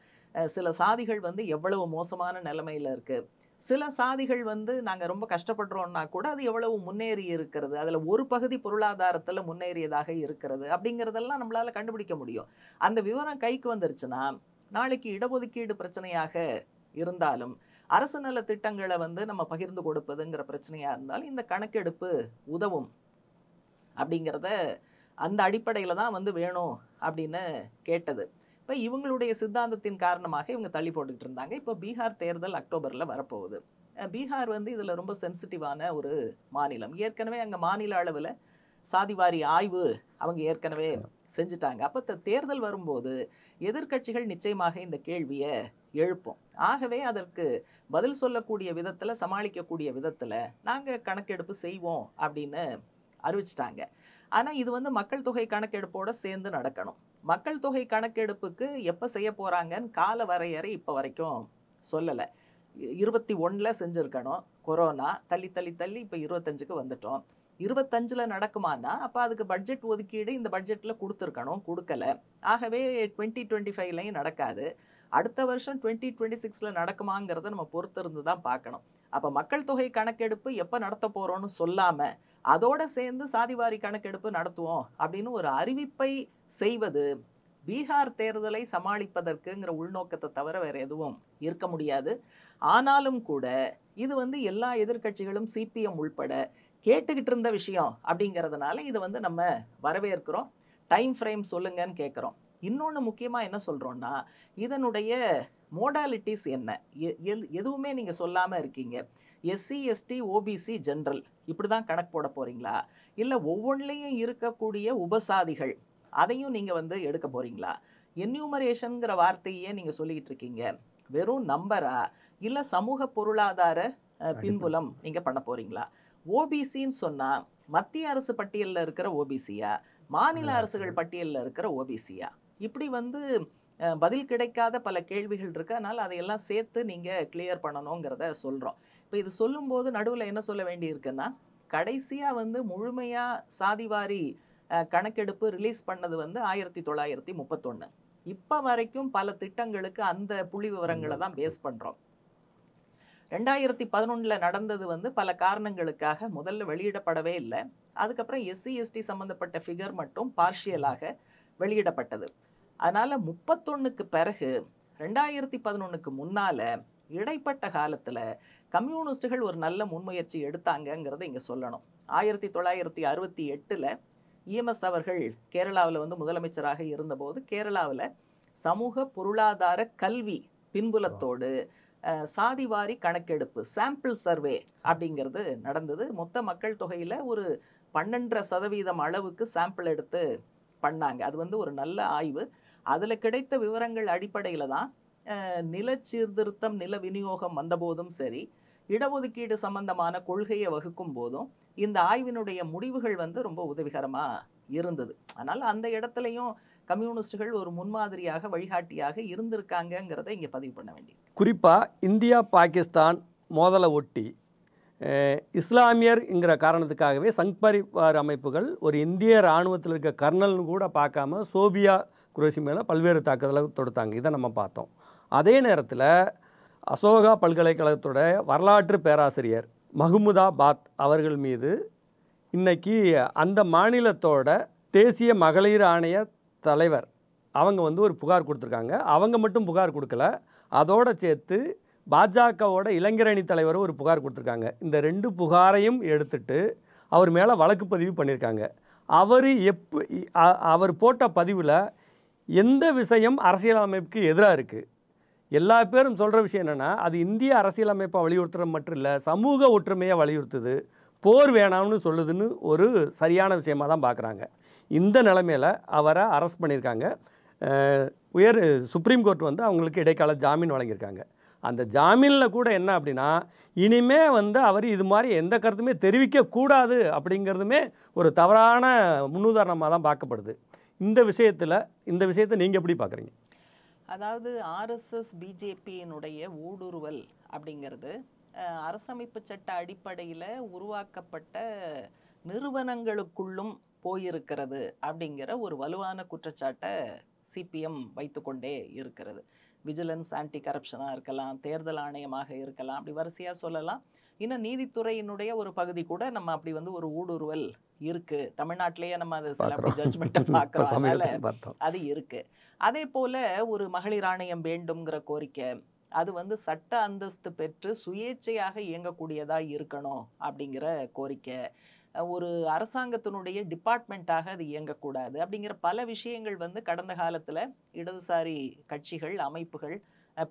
சில சாதிகள் வந்து எவ்வளவு மோசமான நிலைமையில இருக்கு. சில சாதிகள் வந்து நாங்க ரொம்ப கஷ்டப்படுறோம்னா கூட அது எவ்வளவு முன்னேறி இருக்கிறது. அதுல ஒரு பகுதி பொருளாதாரத்துல முன்னேறியதாக இருக்கிறது. அப்படிங்கிறதெல்லாம் நம்மளால கண்டுபிடிக்க முடியும். அந்த விவரம் கைக்கு வந்துருச்சுன்னா, நாளைக்கு இடஒதுக்கீடு பிரச்சனையாக இருந்தாலும், அரசு நல திட்டங்கள வந்து நம்ம பகிர்ந்து கொடுப்பதுங்கிற பிரச்சனையா இருந்தாலும், இந்த கணக்கெடுப்பு உதவும். அப்படிங்கிறத அந்த அடிப்படையில தான் வந்து வேணும் அப்படின்னு கேட்டது. இப்ப இவங்களுடைய சித்தாந்தத்தின் காரணமாக இவங்க தள்ளி போட்டுக்கிட்டு இருந்தாங்க. இப்ப பீகார் தேர்தல் அக்டோபர்ல வரப்போகுது. பீகார் வந்து இதுல ரொம்ப சென்சிட்டிவான ஒரு மாநிலம். ஏற்கனவே அங்க மாநில அளவுல சாதிவாரி ஆய்வு அவங்க ஏற்கனவே செஞ்சுட்டாங்க. அப்ப தேர்தல் வரும்போது எதிர்க்கட்சிகள் நிச்சயமாக இந்த கேள்விய எழுப்பும். ஆகவே அதற்கு பதில் சொல்லக்கூடிய விதத்துல, சமாளிக்கக்கூடிய விதத்துல நாங்க கணக்கெடுப்பு செய்வோம் அப்படின்னு அறிவிச்சிட்டாங்க. ஆனா இது வந்து மக்கள் தொகை கணக்கெடுப்போட சேர்ந்து நடக்கணும். மக்கள் தொகை கணக்கெடுப்புக்கு எப்ப செய்ய போறாங்கன்னு கால வரையறை இப்ப வரைக்கும் சொல்லல. 21ல செஞ்சிருக்கணும். கொரோனா தள்ளி தள்ளி தள்ளி இப்ப 25க்கு வந்துட்டோம். 25ல நடக்குமானா, அப்ப அதுக்கு பட்ஜெட் ஒதுக்கீடு இந்த பட்ஜெட்ல குடுத்துருக்கணும். குடுக்கல. ஆகவே 2025லயும் நடக்காது. அடுத்த வருஷம் 2026ல நடக்குமாங்கிறத நம்ம பொறுத்திருந்து தான் பார்க்கணும். அப்ப மக்கள் தொகை கணக்கெடுப்பு எப்ப நடத்த போறோம்னு சொல்லாம, அதோட சேர்ந்து சாதிவாரி கணக்கெடுப்பு நடத்துவோம் அப்படின்னு ஒரு அறிவிப்பை செய்வது, பீகார் தேர்தலை சமாளிப்பதற்குங்கிற உள்நோக்கத்தை தவிர வேற எதுவும் இருக்க முடியாது. ஆனாலும் கூட இது வந்து எல்லா எதிர்க்கட்சிகளும் சிபிஎம் உள்பட கேட்டுக்கிட்டு இருந்த விஷயம் அப்படிங்கிறதுனால இதை வந்து நம்ம வரவேற்கிறோம். டைம் ஃப்ரேம் சொல்லுங்கன்னு கேட்குறோம். இன்னொன்று முக்கியமாக என்ன சொல்கிறோன்னா, இதனுடைய மோடாலிட்டிஸ் என்ன? எதுவுமே நீங்கள் சொல்லாமல் இருக்கீங்க. எஸ்சி, எஸ்டி, ஓபிசி, ஜென்ரல் இப்படி தான் கணக்கு போட போகிறீங்களா? இல்லை ஒவ்வொன்றிலையும் இருக்கக்கூடிய உபசாதிகள் அதையும் நீங்கள் வந்து எடுக்க போகிறீங்களா? என்யூமரேஷன்ங்கிற வார்த்தையே நீங்கள் சொல்லிக்கிட்டு இருக்கீங்க. வெறும் நம்பரா? இல்லை சமூக பொருளாதார பின்புலம் நீங்கள் பண்ண போகிறீங்களா? ஓபிசின்னு சொன்னால் மத்திய அரசு பட்டியலில் இருக்கிற ஓபிசியா, மாநில அரசுகள் பட்டியலில் இருக்கிற ஓபிசியா? இப்படி வந்து பதில் கிடைக்காத பல கேள்விகள் இருக்கு. அதனால் அதையெல்லாம் சேர்த்து நீங்கள் கிளியர் பண்ணணுங்கிறத சொல்கிறோம். இப்போ இது சொல்லும்போது நடுவில் என்ன சொல்ல வேண்டி இருக்குன்னா, கடைசியாக வந்து முழுமையாக சாதிவாரி கணக்கெடுப்பு ரிலீஸ் பண்ணது வந்து 1931. இப்போ வரைக்கும் பல திட்டங்களுக்கு அந்த புள்ளி விவரங்களை தான் பேஸ் பண்ணுறோம். 2011ல் நடந்தது வந்து பல காரணங்களுக்காக முதல்ல வெளியிடப்படவே இல்லை. அதுக்கப்புறம் எஸ்சி, எஸ்டி சம்மந்தப்பட்ட ஃபிகர் மட்டும் பார்ஷியலாக வெளியிடப்பட்டது. அதனால் 31க்கு பிறகு 2011க்கு முன்னால் இடைப்பட்ட காலத்தில் கம்யூனிஸ்டுகள் ஒரு நல்ல முன்முயற்சி எடுத்தாங்கங்கிறத இங்கே சொல்லணும். 1968ல் இஎம்எஸ் அவர்கள் கேரளாவில் வந்து முதலமைச்சராக இருந்தபோது கேரளாவில் சமூக பொருளாதார கல்வி பின்புலத்தோடு சாதிவாரி கணக்கெடுப்பு சாம்பிள் சர்வே அப்படிங்கிறது நடந்தது. மொத்த மக்கள் தொகையில் ஒரு 12% அளவுக்கு சாம்பிள் எடுத்து பண்ணாங்க. அது வந்து ஒரு நல்ல ஆய்வு. அதில் கிடைத்த விவரங்கள் அடிப்படையில் தான் நில சீர்திருத்தம், நில விநியோகம் வந்தபோதும் சரி, இடஒதுக்கீடு சம்பந்தமான கொள்கையை வகுக்கும் போதும் இந்த ஆய்வினுடைய முடிவுகள் வந்து ரொம்ப உதவிகரமாக இருந்தது. அதனால் அந்த இடத்துலையும் கம்யூனிஸ்டுகள் ஒரு முன்மாதிரியாக, வழிகாட்டியாக இருந்திருக்காங்கங்கிறத இங்கே பதிவு பண்ண வேண்டியது. குறிப்பாக இந்தியா பாகிஸ்தான் மோதலை ஒட்டி இஸ்லாமியர்ங்கிற காரணத்துக்காகவே சங் பரிவார் அமைப்புகள் ஒரு இந்திய இராணுவத்தில் இருக்க கர்னல்னு கூட பார்க்காம சோபியா குரேஷி மேலே பல்வேறு தாக்குதலை தொடுத்தாங்க. இதை நம்ம பார்த்தோம். அதே நேரத்தில் அசோகா பல்கலைக்கழகத்தோட வரலாற்று பேராசிரியர் மஹ்மூதாபாத் அவர்கள் மீது இன்னைக்கு அந்த மாநிலத்தோட தேசிய மகளிர் ஆணைய தலைவர் அவங்க வந்து ஒரு புகார் கொடுத்துருக்காங்க. அவங்க மட்டும் புகார் கொடுக்கல, அதோடு சேர்த்து பாஜகவோட இளைஞரணி தலைவர் ஒரு புகார் கொடுத்துருக்காங்க. இந்த 2 புகாரையும் எடுத்துட்டு அவர் மேலே வழக்கு பதிவு பண்ணியிருக்காங்க. அவர் போட்ட பதிவில் எந்த விஷயம் அரசியலமைப்புக்கு எதிராக இருக்குது? எல்லா பேரும் சொல்கிற விஷயம் என்னென்னா, அது இந்திய அரசியலமைப்பை வலியுறுத்துறது மட்டும் இல்லை, சமூக ஒற்றுமையை வலியுறுத்துது, போர் வேணாம்னு சொல்லுதுன்னு ஒரு சரியான விஷயமாக தான் பார்க்குறாங்க. இந்த நிலைமையில் அவரை அரெஸ்ட் பண்ணியிருக்காங்க. சுப்ரீம் கோர்ட் வந்து அவங்களுக்கு இடைக்கால ஜாமீன் வழங்கியிருக்காங்க. அந்த ஜாமீனில் கூட என்ன அப்படின்னா, இனிமே வந்து அவர் இது மாதிரி எந்த கருத்துமே தெரிவிக்கக்கூடாது அப்படிங்கிறதுமே ஒரு தவறான முன்னுதாரணமாக தான் பார்க்கப்படுது. இந்த விஷயத்தை நீங்கள் எப்படி பார்க்குறீங்க? அதாவது ஆர்எஸ்எஸ் பிஜேபியினுடைய ஊடுருவல் அப்படிங்கிறது அரசமைப்பு சட்ட அடிப்படையில் உருவாக்கப்பட்ட நிறுவனங்களுக்குள்ளும் போயிருக்கிறது அப்படிங்கிற ஒரு வலுவான குற்றச்சாட்டை சிபிஎம் வைத்துக்கொண்டே இருக்கிறது. விஜிலன்ஸ் ஆன்டி கரப்ஷனாக இருக்கலாம், தேர்தல் ஆணையமாக இருக்கலாம், அப்படி வரிசையாக சொல்லலாம். இன்னும் நீதித்துறையினுடைய ஒரு பகுதி கூட நம்ம அப்படி வந்து ஒரு ஊடுருவல் இருக்கு. தமிழ்நாட்டிலேயே நம்ம அது சில ஜட்ஜ்மெண்ட்டை பார்க்குறோம், அது இருக்கு. அதே போல ஒரு மகளிர் ஆணையம் வேண்டும்ங்கிற கோரிக்கை, அது வந்து சட்ட அந்தஸ்து பெற்று சுயேட்சையாக இயங்கக்கூடியதா இருக்கணும் அப்படிங்கிற கோரிக்கை, ஒரு அரசாங்கத்தினுடைய டிபார்ட்மெண்ட்டாக அது இயங்கக்கூடாது அப்படிங்கிற பல விஷயங்கள் வந்து கடந்த காலத்தில் இடதுசாரி கட்சிகள், அமைப்புகள்,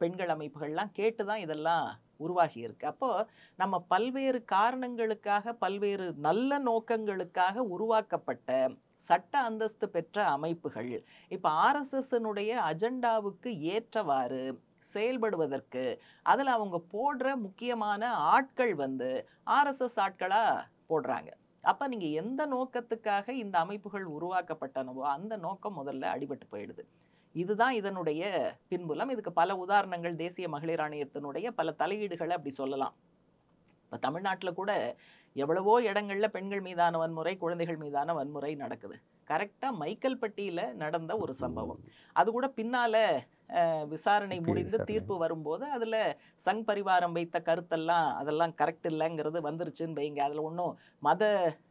பெண்கள் அமைப்புகள்லாம் கேட்டு தான் இதெல்லாம் உருவாகி இருக்கு. அப்போ நம்ம பல்வேறு காரணங்களுக்காக, பல்வேறு நல்ல நோக்கங்களுக்காக உருவாக்கப்பட்ட சட்ட அந்தஸ்து பெற்ற அமைப்புகள் இப்போ ஆர்எஸ்எஸ்னுடைய அஜெண்டாவுக்கு ஏற்றவாறு செயல்படுவதற்கு அதில் அவங்க போடுற முக்கியமான ஆட்கள் வந்து ஆர்எஸ்எஸ் ஆட்களாக போடுறாங்க. அப்போ நீங்கள் எந்த நோக்கத்துக்காக இந்த அமைப்புகள் உருவாக்கப்பட்டனவோ அந்த நோக்கம் முதல்ல அடிபட்டு போயிடுது. இதுதான் இதனுடைய பின்புலம். இதுக்கு பல உதாரணங்கள் தேசிய மகளிர் ஆணையத்தினுடைய பல தலையீடுகளை அப்படி சொல்லலாம். இப்போ தமிழ்நாட்டில் கூட எவ்வளவோ இடங்கள்ல பெண்கள் மீதான வன்முறை, குழந்தைகள் மீதான வன்முறை நடக்குது. கரெக்டாக மைக்கேல்பட்டியில் நடந்த ஒரு சம்பவம். அது கூட பின்னால விசாரணை முடிந்து தீர்ப்பு வரும்போது அதில் சங் பரிவாரம் வைத்த கருத்தெல்லாம் அதெல்லாம் கரெக்ட் இல்லைங்கிறது வந்துருச்சுன்னு வைங்க. அதில் ஒன்றும் மத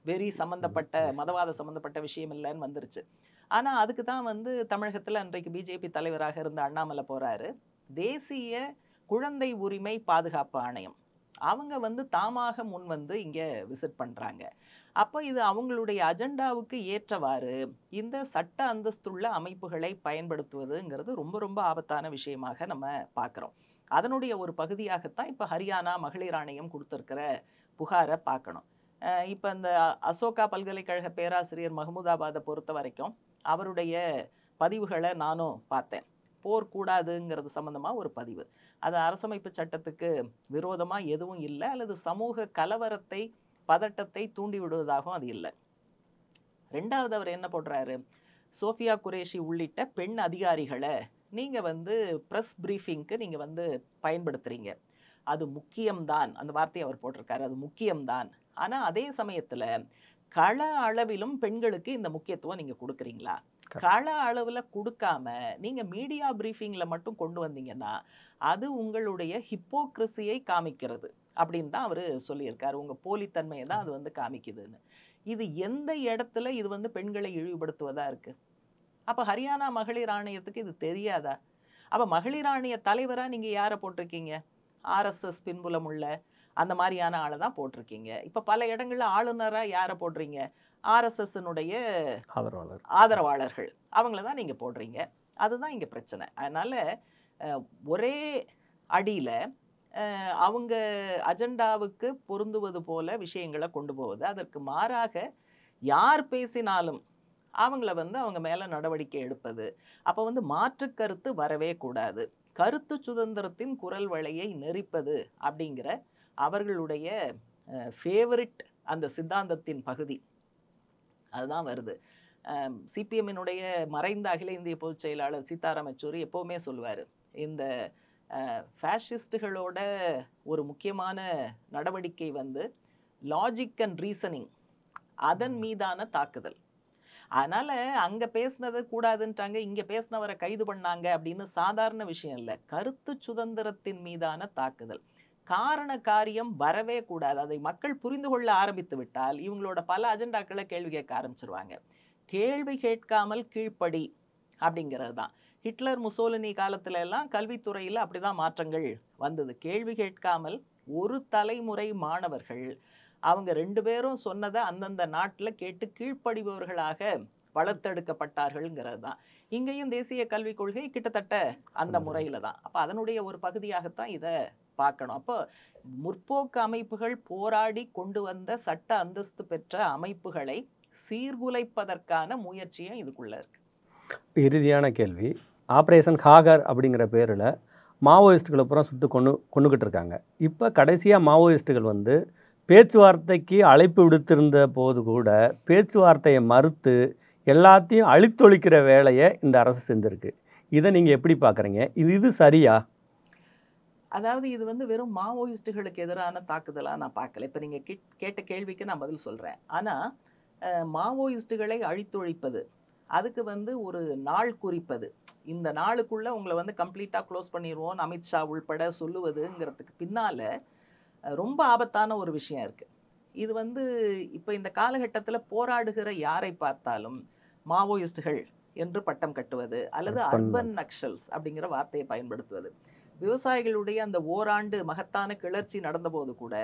வெறி சம்மந்தப்பட்ட, மதவாத சம்மந்தப்பட்ட விஷயம் இல்லைன்னு வந்துருச்சு. ஆனால் அதுக்கு தான் வந்து தமிழகத்தில் அன்றைக்கு பிஜேபி தலைவராக இருந்த அண்ணாமலை போகிறாரு. தேசிய குழந்தை உரிமை பாதுகாப்பு ஆணையம் அவங்க வந்து தாமாக முன் வந்து இங்கே விசிட் பண்ணுறாங்க. அப்போ இது அவங்களுடைய அஜெண்டாவுக்கு ஏற்றவாறு இந்த சட்ட அந்தஸ்துள்ள அமைப்புகளை பயன்படுத்துவதுங்கிறது ரொம்ப ரொம்ப ஆபத்தான விஷயமாக நம்ம பார்க்குறோம். அதனுடைய ஒரு பகுதியாகத்தான் இப்போ ஹரியானா மகளிர் ஆணையம் கொடுத்துருக்கிற புகாரை பார்க்கணும். இப்போ இந்த அசோகா பல்கலைக்கழக பேராசிரியர் மஹமூதாபாதை பொறுத்த வரைக்கும் அவருடைய பதிவுகளை நானும் பார்த்தேன். போர் கூடாதுங்கிறது சம்பந்தமாக ஒரு பதிவு. அது அரசமைப்பு சட்டத்துக்கு விரோதமாக எதுவும் இல்லை, அல்லது சமூக கலவரத்தை, பதட்டத்தை தூண்டி விடுவதாகவும் அது இல்லை. ரெண்டாவது அவர் என்ன போடுறாரு, சோஃபியா குரேஷி உள்ளிட்ட பெண் அதிகாரிகளை நீங்கள் வந்து ப்ரெஸ் ப்ரீஃபிங்க்கு நீங்கள் வந்து பயன்படுத்துகிறீங்க, அது முக்கியம்தான். அந்த வார்த்தையை அவர் போட்டிருக்காரு, அது முக்கியம்தான். ஆனால் அதே சமயத்தில் கள அளவிலும் பெண்களுக்கு இந்த முக்கியத்துவம் நீங்கள் கொடுக்குறீங்களா? கள அளவில் கொடுக்காம நீங்கள் மீடியா ப்ரீஃபிங்கில் மட்டும் கொண்டு வந்தீங்கன்னா அது உங்களுடைய ஹிப்போக்ரஸியை காமிக்கிறது அப்படின்னு தான் அவர் சொல்லியிருக்காரு. உங்கள் போலித்தன்மையை தான் அது வந்து காமிக்குதுன்னு. இது எந்த இடத்துல இது வந்து பெண்களை இழிவுபடுத்துவதா இருக்குது? அப்போ ஹரியானா மகளிர் ஆணையத்துக்கு இது தெரியாதா? அப்போ மகளிர் ஆணைய தலைவராக நீங்கள் யாரை போட்டிருக்கீங்க? ஆர்எஸ்எஸ் பின்புலம் உள்ள அந்த மாதிரியான ஆளை தான் போட்டிருக்கீங்க. இப்போ பல இடங்களில் ஆளுநராக யாரை போடுறீங்க? ஆர்எஸ்எஸ்னுடைய ஆதரவாளர்கள் அவங்கள தான் நீங்கள் போடுறீங்க. அதுதான் இங்கே பிரச்சனை. அதனால் ஒரே அடியில் அவங்க அஜெண்டாவுக்கு பொருந்துவது போல விஷயங்களை கொண்டு போவது, அதற்கு மாறாக யார் பேசினாலும் அவங்கள வந்து அவங்க மேலே நடவடிக்கை எடுப்பது. அப்போ வந்து மாற்று கருத்து வரவே கூடாது, கருத்து சுதந்திரத்தின் குரல் வளையை நெரிப்பது அப்படிங்கிற அவர்களுடைய ஃபேவரிட் அந்த சித்தாந்தத்தின் பகுதி அதுதான் வருது. சிபிஎம்மினுடைய மறைந்த அகில இந்திய பொதுச் செயலாளர் சீதாராம் யெச்சூரி எப்போவுமே சொல்லுவார், இந்த ஃபேஷிஸ்டுகளோட ஒரு முக்கியமான நடவடிக்கை வந்து லாஜிக் அண்ட் ரீசனிங், அதன் மீதான தாக்குதல். அதனால் அங்கே பேசினது கூடாதுன்ட்டாங்க, இங்கே பேசினவரை கைது பண்ணாங்க அப்படின்னு சாதாரண விஷயம் இல்லை, கருத்து சுதந்திரத்தின் மீதான தாக்குதல். காரண காரியம் வரவே கூடாது. அதை மக்கள் புரிந்து கொள்ள ஆரம்பித்து விட்டால் இவங்களோட பல அஜெண்டாக்களை கேள்வி கேட்க ஆரம்பிச்சிருவாங்க. கேள்வி கேட்காமல் கீழ்ப்படி அப்படிங்கிறது தான். ஹிட்லர் முசோலினி காலத்துல எல்லாம் கல்வித்துறையில் அப்படிதான் மாற்றங்கள் வந்தது. கேள்வி கேட்காமல் ஒரு தலைமுறை மாணவர்கள் அவங்க 2 பேரும் சொன்னதை அந்தந்த நாட்டில் கேட்டு கீழ்ப்படிபவர்களாக வளர்த்தெடுக்கப்பட்டார்கள்ங்கிறது தான். இங்கேயும் தேசிய கல்விக் கொள்கை கிட்டத்தட்ட அந்த முறையில் தான். அப்போ அதனுடைய ஒரு பகுதியாகத்தான் இதை பார்க்கணும். அப்போ முற்போக்கு அமைப்புகள் போராடி கொண்டு வந்த சட்ட அந்தஸ்து பெற்ற அமைப்புகளை சீர்குலைப்பதற்கான முயற்சியும் இதுக்குள்ள இருக்கு. இறுதியான கேள்வி, ஆப்ரேஷன் காகர் அப்படிங்கிற பேரில் மாவோயிஸ்ட்டுகளை பூரா சுட்டு கொண்டுக்கிட்டு இருக்காங்க. இப்போ கடைசியாக மாவோயிஸ்ட்டுகள் வந்து பேச்சுவார்த்தைக்கு அழைப்பு விடுத்திருந்த போது கூட பேச்சுவார்த்தையை மறுத்து எல்லாத்தையும் அழித்தொழிக்கிற வேலையை இந்த அரசு செஞ்சுருக்கு. இதை நீங்கள் எப்படி பார்க்குறீங்க? இது சரியா? அதாவது இது வந்து வெறும் மாவோயிஸ்ட்டுகளுக்கு எதிரான தாக்குதலாக நான் பார்க்கல. இப்போ நீங்கள் கேட்ட கேள்விக்கு நான் பதில் சொல்கிறேன். ஆனால் மாவோயிஸ்ட்டுகளை அழித்தொழிப்பது, அதுக்கு வந்து ஒரு நாள் குறிப்பது, இந்த நாளுக்குள்ளே உங்களை வந்து கம்ப்ளீட்டாக க்ளோஸ் பண்ணிடுவோம் அமித்ஷா உள்பட சொல்லுவதுங்கிறதுக்கு பின்னால் ரொம்ப ஆபத்தான ஒரு விஷயம் இருக்குது. இது வந்து இப்போ இந்த காலகட்டத்தில் போராடுகிற யாரை பார்த்தாலும் மாவோயிஸ்ட்டுகள் என்று பட்டம் கட்டுவது அல்லது அர்பன் நக்சல்ஸ் அப்படிங்கிற வார்த்தையை பயன்படுத்துவது. விவசாயிகளுடைய அந்த ஓராண்டு மகத்தான கிளர்ச்சி நடந்தபோது கூட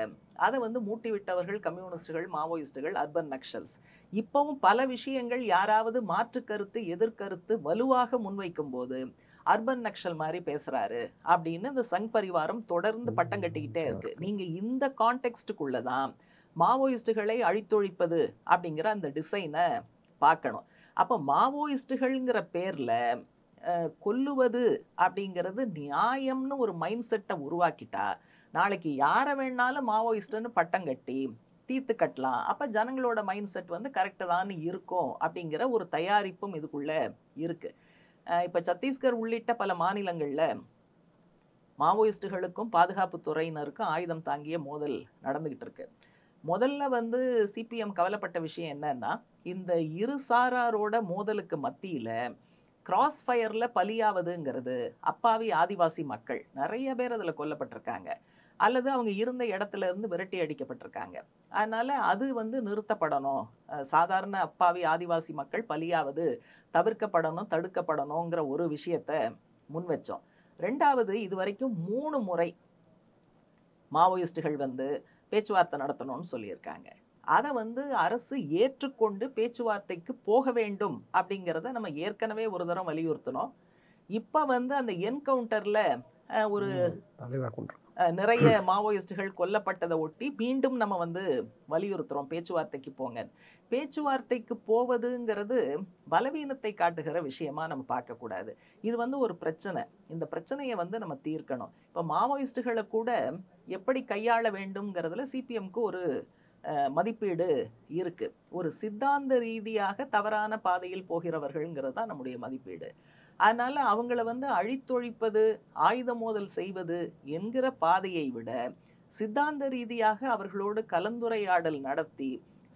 அதை வந்து மூட்டிவிட்டவர்கள் கம்யூனிஸ்டுகள், மாவோயிஸ்டுகள், அர்பன் நக்சல்ஸ். இப்பவும் பல விஷயங்கள் யாராவது மாற்று கருத்து, எதிர்கருத்து வலுவாக முன்வைக்கும் போது அர்பன் நக்சல் மாதிரி பேசுறாரு அப்படின்னு இந்த சங் பரிவாரம் தொடர்ந்து பட்டம் கட்டிக்கிட்டே இருக்கு. நீங்க இந்த கான்டெக்ஸ்டுக்குள்ளதான் மாவோயிஸ்டுகளை அழித்தொழிப்பது அப்படிங்கிற அந்த டிசைனை பார்க்கணும். அப்போ மாவோயிஸ்டுகள்ங்கிற பேர்ல கொல்லுவது அப்படிங்கிறது நியாயம்னு ஒரு மைண்ட் செட்டை உருவாக்கிட்டா நாளைக்கு யாரை வேணாலும் மாவோயிஸ்ட்னு பட்டம் கட்டி தீர்த்து கட்டலாம். அப்போ ஜனங்களோட மைண்ட் செட் வந்து கரெக்டு தான் இருக்கும் அப்படிங்கிற ஒரு தயாரிப்பும் இதுக்குள்ள இருக்கு. இப்போ சத்தீஸ்கர் உள்ளிட்ட பல மாநிலங்களில் மாவோயிஸ்டுகளுக்கும் பாதுகாப்பு துறையினருக்கும் ஆயுதம் தாங்கிய மோதல் நடந்துகிட்டு இருக்கு. முதல்ல வந்து சிபிஎம் கவலைப்பட்ட விஷயம் என்னன்னா, இந்த இரு சாராரோட மோதலுக்கு மத்தியில் கிராஸ் ஃபயரில் பலியாவதுங்கிறது அப்பாவி ஆதிவாசி மக்கள் நிறைய பேர் அதில் கொல்லப்பட்டிருக்காங்க அல்லது அவங்க இருந்த இடத்துல இருந்து விரட்டி அடிக்கப்பட்டிருக்காங்க. அதனால அது வந்து நிறுத்தப்படணும், சாதாரண அப்பாவி ஆதிவாசி மக்கள் பலியாவது தவிர்க்கப்படணும், தடுக்கப்படணுங்கிற ஒரு விஷயத்தை முன் வச்சோம். ரெண்டாவது, இது வரைக்கும் 3 முறை மாவோயிஸ்டுகள் வந்து பேச்சுவார்த்தை நடத்தணும்னு சொல்லியிருக்காங்க. அதை வந்து அரசு ஏற்றுக்கொண்டு பேச்சுவார்த்தைக்கு போக வேண்டும் அப்படிங்கிறத நம்ம ஏற்கனவே ஒரு தரம் வலியுறுத்தணும். இப்போ வந்து அந்த என்கவுண்டரில் ஒரு நிறைய மாவோயிஸ்டுகள் கொல்லப்பட்டதை ஒட்டி மீண்டும் நம்ம வந்து வலியுறுத்துறோம் பேச்சுவார்த்தைக்கு போங்க. பேச்சுவார்த்தைக்கு போவதுங்கிறது பலவீனத்தை காட்டுகிற விஷயமா நம்ம பார்க்கக்கூடாது. இது வந்து ஒரு பிரச்சனை, இந்த பிரச்சனையை வந்து நம்ம தீர்க்கணும். இப்போ மாவோயிஸ்டுகளை கூட எப்படி கையாள வேண்டும்ங்கிறதுல சிபிஎம்க்கு ஒரு மதிப்பீடு இருக்கு. ஒரு சித்தாந்த ரீதியாக தவறான பாதையில் போகிறவர்கள்ங்கிறது தான் நம்முடைய மதிப்பீடு. அதனால அவங்கள வந்து அழித்தொழிப்பது, ஆயுத மோதல் செய்வது என்கிற பாதையை விட சித்தாந்த ரீதியாக அவர்களோடு கலந்துரையாடல் நடத்தி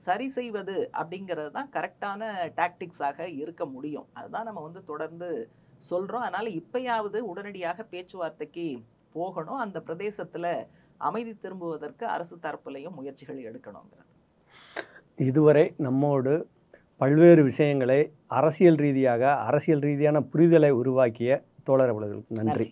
சரி செய்வது அப்படிங்கிறது தான் கரெக்டான டாக்டிக்ஸாக இருக்க முடியும். அதுதான் நம்ம வந்து தொடர்ந்து சொல்றோம். அதனால இப்பயாவது உடனடியாக பேச்சுவார்த்தைக்கு போகணும், அந்த பிரதேசத்துல அமைதி திரும்புவதற்கு அரசு தரப்புலையும் முயற்சிகள் எடுக்கணுங்கிறது. இதுவரை நம்மோடு பல்வேறு விஷயங்களை அரசியல் ரீதியான புரிதலை உருவாக்கிய தோழர் அவர்களுக்கு நன்றி.